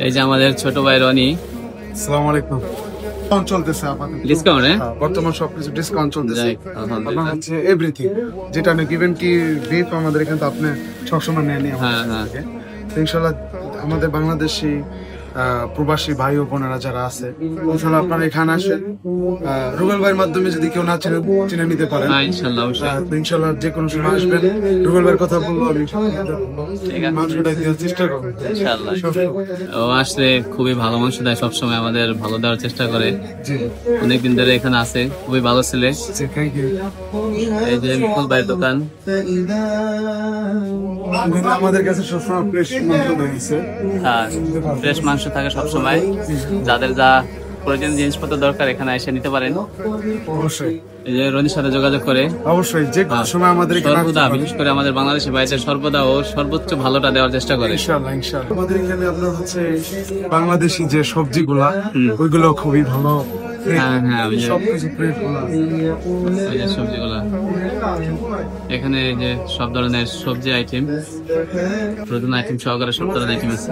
এই যে আমাদের ছোট ভাই রনি। আসসালামু আলাইকুম। চলতেছে আমাদের ডিসকাউন্ট বর্তমান সবকিছু ডিসকাউন্ট চলতেছে। আপনার হচ্ছে এভরিথিং যেটা আপনি গিভেন কি বিফ আমাদের এখানে তো আপনি সবসময় নেনই আমাদের থেকে। তো ইনশাআল্লাহ আমাদের বাংলাদেশি প্রবাসী ভাই ও বোনেরা যারা আছে ইনশাআল্লাহ আপনারা এখানে আসেন। রুবেল ভাইয়ের মাধ্যমে যদি কেউ না চিনে নিতে পারেন ইনশাআল্লাহ যে কোনো সময় আসবেন। রুবেল ভাইয়ের কথা বলবো আমি মাংসটা দেওয়ার চেষ্টা করবো ইনশাআল্লাহ। ও আসলে খুবই ভালো মাংস দেয়, সবসময় আমাদের ভালো দেওয়ার চেষ্টা করে। অনেকদিন ধরে এখানে আছে, খুবই ভালো ছেলে। এই যে বিপুল ভাইয়ের দোকান। আমাদের কাছে সবসময় ফ্রেশ মাংস রয়েছে। হ্যাঁ, ফ্রেশ মাংস থাকে সবসময়। যাদের যা প্রয়োজন জিনিসপত্র দরকার এখানে এসে নিতে পারেন অবশ্যই। এই যে রনির সাথে যোগাযোগ করে অবশ্যই যে কোনো সময় আমাদের সর্বদা, বিশেষ করে আমাদের বাংলাদেশি ভাইদের সর্বদা ও সর্বোচ্চ ভালোটা দেওয়ার চেষ্টা করে। ইনশাআল্লাহ ইনশাআল্লাহ। আমাদের এখানে আপনার হচ্ছে বাংলাদেশি যে সবজিগুলা ওইগুলো খুবই ভালো। সবকিছু ফ্রেশ সবজিগুলা এখানে যে সব ধরনের সবজি আইটেম, প্রধান আইটেম সহকারে সব ধরনের আইটেম আছে।